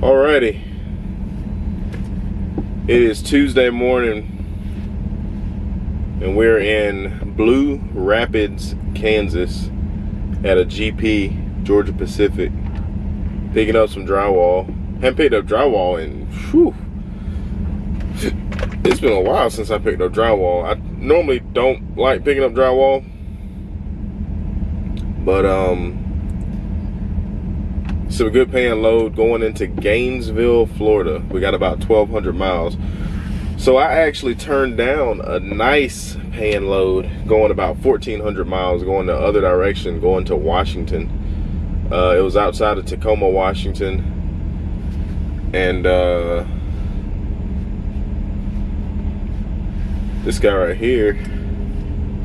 Alrighty, it is Tuesday morning and we're in Blue Rapids, Kansas at a GP, Georgia Pacific, picking up some drywall. Haven't picked up drywall in, it's been a while since I picked up drywall. I normally don't like picking up drywall, but it's a good paying load going into Gainesville, Florida. We got about 1,200 miles. So I actually turned down a nice paying load going about 1,400 miles going the other direction, going to Washington. It was outside of Tacoma, Washington. And this guy right here,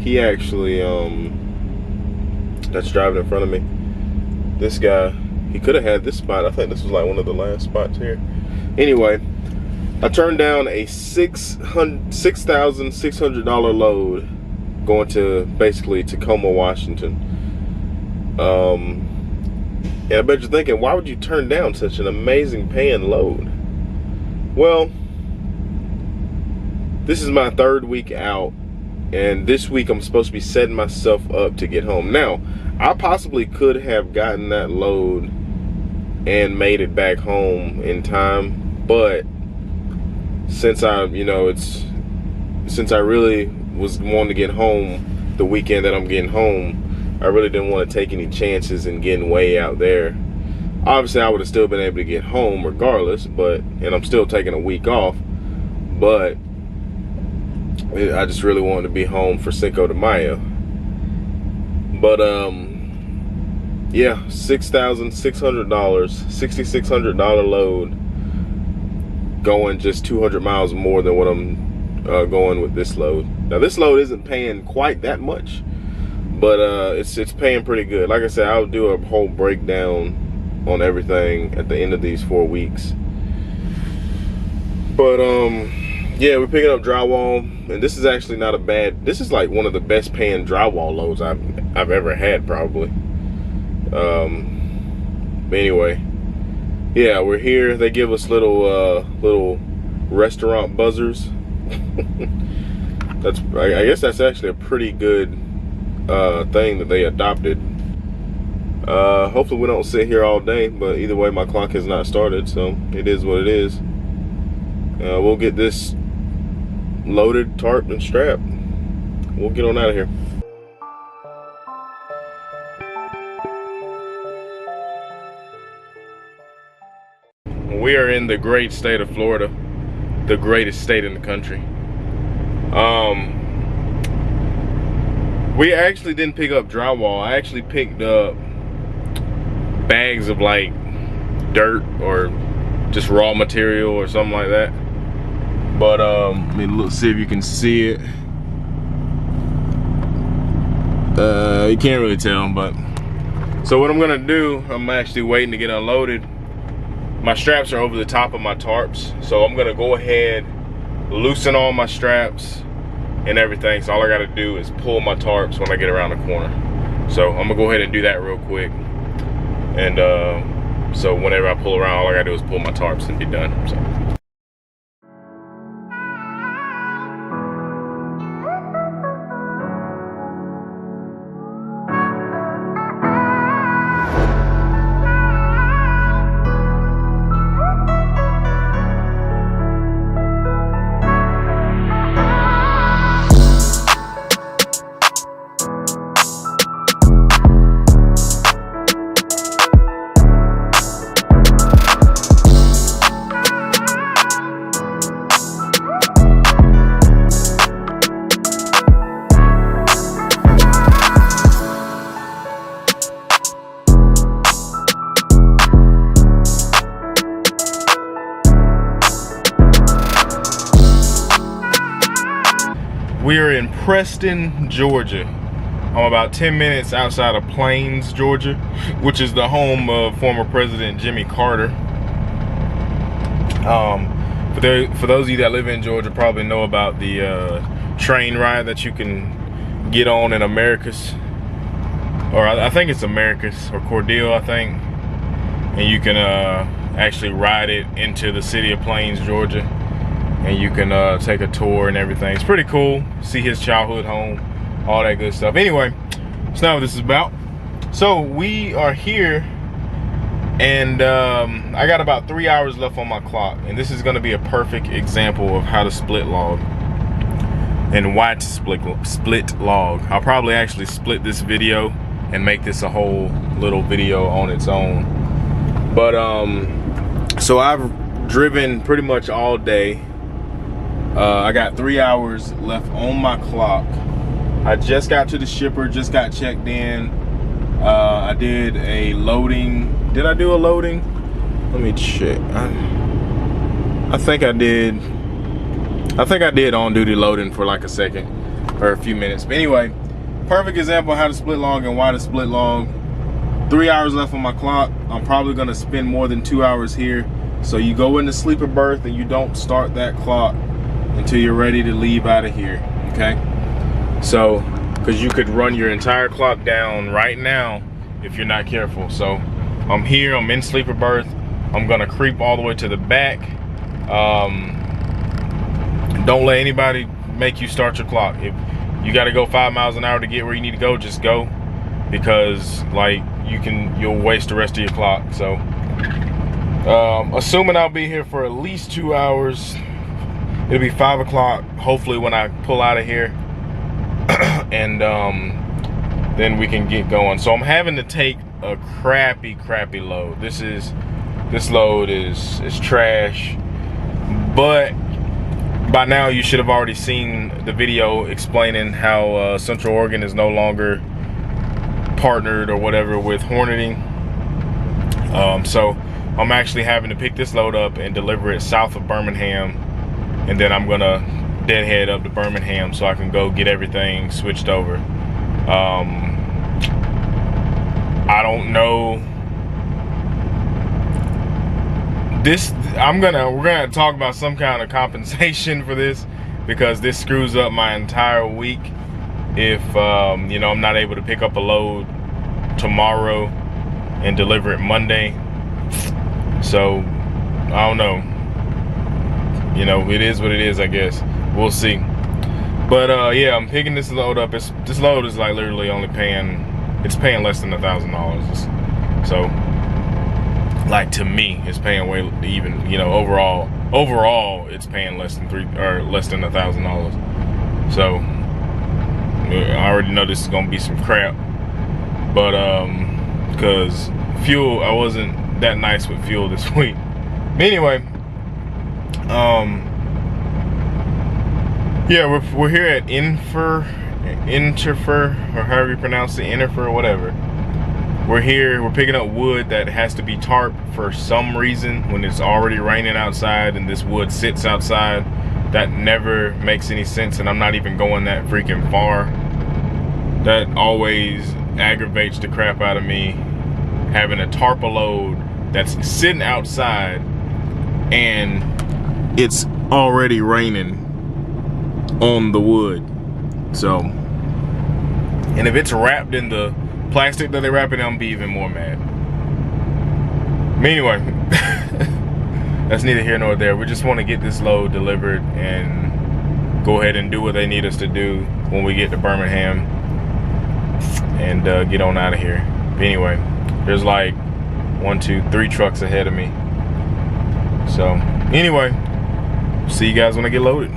he actually, that's driving in front of me. This guy, he could have had this spot. I think this was like one of the last spots here. Anyway, I turned down a $6,600 load going to basically Tacoma, Washington. And I bet you're thinking, why would you turn down such an amazing paying load? Well, this is my third week out, and this week I'm supposed to be setting myself up to get home. Now, I possibly could have gotten that load and made it back home in time, but since I really was wanting to get home the weekend that I'm getting home, I really didn't want to take any chances in getting way out there. Obviously, I would have still been able to get home regardless, and I'm still taking a week off, but I just really wanted to be home for Cinco de Mayo. But yeah, $6,600, $6,600 load, going just 200 miles more than what I'm going with this load. Now this load isn't paying quite that much, but it's paying pretty good. Like I said, I'll do a whole breakdown on everything at the end of these 4 weeks. But yeah, we're picking up drywall, and this is actually not a bad, this is like one of the best paying drywall loads I've ever had, probably. But anyway, yeah, we're here. They give us little restaurant buzzers. I guess that's actually a pretty good thing that they adopted. Hopefully we don't sit here all day, but either way, my clock has not started, so it is what it is. We'll get this loaded, tarped, and strapped. We'll get on out of here. We are in the great state of Florida, the greatest state in the country. We actually didn't pick up drywall. I actually picked up bags of like dirt or just raw material or something like that. But let me look, see if you can see it. You can't really tell, but so what I'm gonna do, I'm actually waiting to get unloaded. My straps are over the top of my tarps, so I'm gonna go ahead, loosen all my straps and everything. So all I gotta do is pull my tarps when I get around the corner. So I'm gonna go ahead and do that real quick. And so whenever I pull around, all I gotta do is pull my tarps and be done. So. We are in Preston, Georgia. I'm about 10 minutes outside of Plains, Georgia, which is the home of former President Jimmy Carter. For those of you that live in Georgia, probably know about the train ride that you can get on in Americus, or I think it's Americus or Cordele, I think. And you can actually ride it into the city of Plains, Georgia, and you can take a tour and everything. It's pretty cool. See his childhood home, all that good stuff. Anyway, that's not what this is about. So we are here, and I got about 3 hours left on my clock, and this is going to be a perfect example of how to split log and why to split log. I'll probably actually split this video and make this a whole little video on its own. But so I've driven pretty much all day. I got 3 hours left on my clock. I just got to the shipper, just got checked in. I did a loading. Did I do a loading? Let me check. I think I did. I think I did on-duty loading for like a second or a few minutes. But anyway, perfect example of how to split log and why to split log. 3 hours left on my clock. I'm probably gonna spend more than 2 hours here. So you go in the sleeper berth and you don't start that clock until you're ready to leave out of here, okay? So, because you could run your entire clock down right now if you're not careful. So I'm here, I'm in sleeper berth. I'm gonna creep all the way to the back. Don't let anybody make you start your clock. If you gotta go 5 miles an hour to get where you need to go, just go, because like you'll waste the rest of your clock. So assuming I'll be here for at least 2 hours, it'll be 5 o'clock hopefully when I pull out of here. And then we can get going. So I'm having to take a crappy load. This load is trash, but by now you should have already seen the video explaining how Central Oregon is no longer partnered or whatever with Hornady. So I'm actually having to pick this load up and deliver it south of Birmingham, and then I'm gonna deadhead up to Birmingham so I can go get everything switched over. I don't know. We're gonna talk about some kind of compensation for this, because this screws up my entire week if you know, I'm not able to pick up a load tomorrow and deliver it Monday. So I don't know, you know, it is what it is, I guess. We'll see. But yeah, I'm picking this load up. This load is like literally only paying less than $1,000. So like, to me, it's paying way, even, you know, overall it's paying less than $1,000. So I already know this is gonna be some crap, but because fuel, I wasn't that nice with fuel this week. But anyway, yeah, we're here at Interfer, or however you pronounce it, Interfer or whatever. We're here, we're picking up wood that has to be tarped for some reason when it's already raining outside and this wood sits outside. That never makes any sense, and I'm not even going that freaking far. That always aggravates the crap out of me, having a tarp a load that's sitting outside and it's already raining on the wood. So, and if it's wrapped in the plastic that they wrap it in, I'm be even more mad. But anyway, that's neither here nor there. We just want to get this load delivered and go ahead and do what they need us to do when we get to Birmingham, and get on out of here. But anyway, there's like 1, 2, 3 trucks ahead of me. So anyway, see you guys when I get loaded.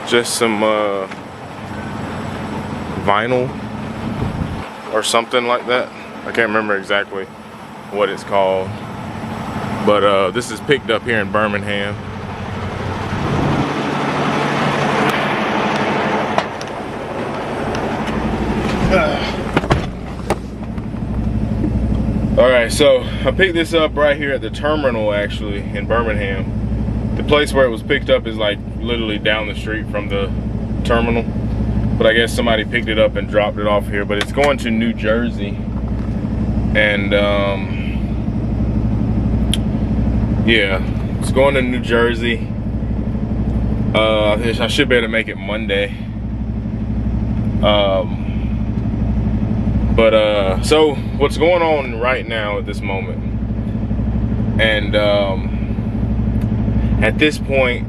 Just some vinyl or something like that. I can't remember exactly what it's called, but this is picked up here in Birmingham. All right, so I picked this up right here at the terminal, actually, in Birmingham. The place where it was picked up is like literally down the street from the terminal, but I guess somebody picked it up and dropped it off here. But it's going to New Jersey, and yeah, it's going to New Jersey. I should be able to make it Monday. So what's going on right now at this moment, and at this point,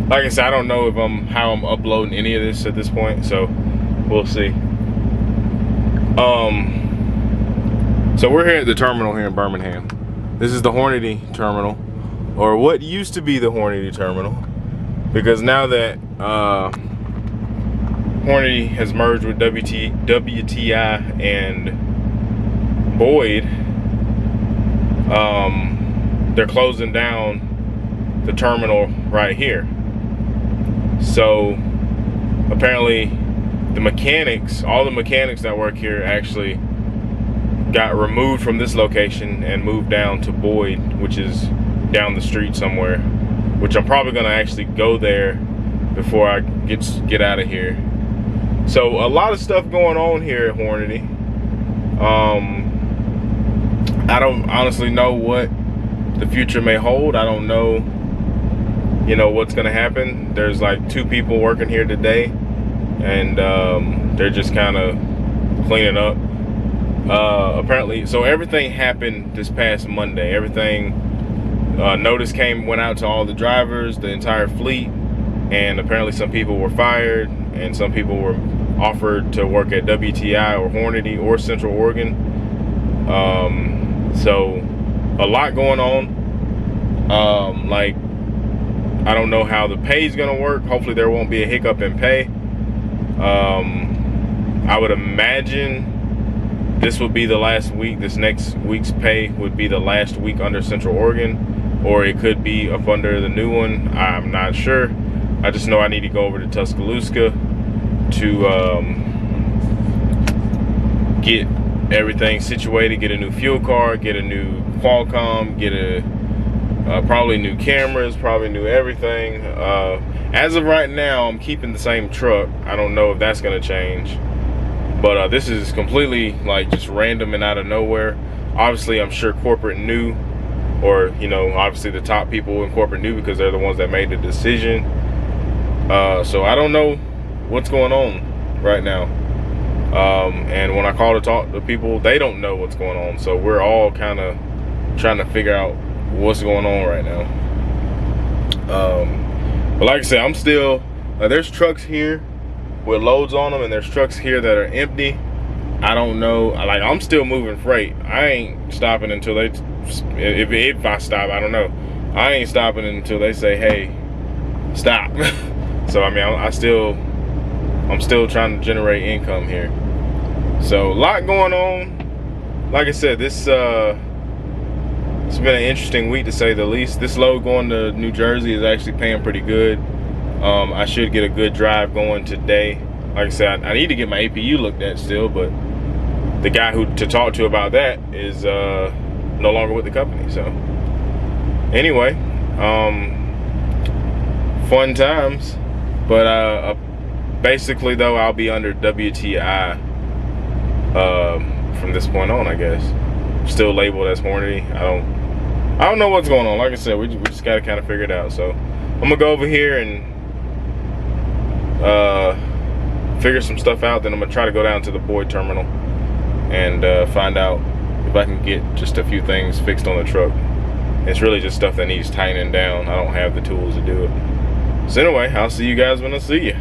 like I said, I don't know if how I'm uploading any of this at this point, so we'll see. So we're here at the terminal here in Birmingham. This is the Hornady terminal, or what used to be the Hornady terminal, because now that Hornady has merged with WTI and Boyd, they're closing down the terminal right here. So apparently the mechanics, all the mechanics that work here actually got removed from this location and moved down to Boyd, which is down the street somewhere, which I'm probably gonna actually go there before I get out of here. So a lot of stuff going on here at Hornady. I don't honestly know what the future may hold. I don't know, you know, what's gonna happen. There's like 2 people working here today, and they're just kind of cleaning up. Apparently, so everything happened this past Monday. Everything, notice went out to all the drivers, the entire fleet, and apparently some people were fired and some people were offered to work at WTI or Hornady or Central Oregon. So a lot going on. Like, I don't know how the pay is gonna work. Hopefully there won't be a hiccup in pay. I would imagine this will be the last week. This next week's pay would be the last week under Central Oregon, or it could be up under the new one. I'm not sure. I just know I need to go over to Tuscaloosa to get everything situated, get a new fuel card, get a new Qualcomm, get a probably new cameras, probably new everything. As of right now, I'm keeping the same truck. I don't know if that's gonna change, but this is completely like just random and out of nowhere. Obviously, I'm sure corporate knew, or you know, obviously the top people in corporate knew because they're the ones that made the decision. So I don't know what's going on right now. And when I call to talk to people, they don't know what's going on. So we're all kind of trying to figure out what's going on right now. But like I said, I'm still, there's trucks here with loads on them, and there's trucks here that are empty. I don't know, like, I'm still moving freight. I ain't stopping until they, if I stop, I don't know. I ain't stopping until they say, hey, stop. So I mean, I'm still trying to generate income here. So a lot going on. Like I said, this it's been an interesting week to say the least. This load going to New Jersey is actually paying pretty good. I should get a good drive going today. Like I said, I need to get my APU looked at still, but the guy to talk to about that is no longer with the company. So anyway, fun times. But basically though, I'll be under WTI from this point on, I guess. Still labeled as Hornady. I don't know what's going on. Like I said, we just gotta kind of figure it out. So I'm gonna go over here and figure some stuff out. Then I'm gonna try to go down to the Boyd terminal and find out if I can get just a few things fixed on the truck. It's really just stuff that needs tightening down. I don't have the tools to do it. So anyway, I'll see you guys when I see you.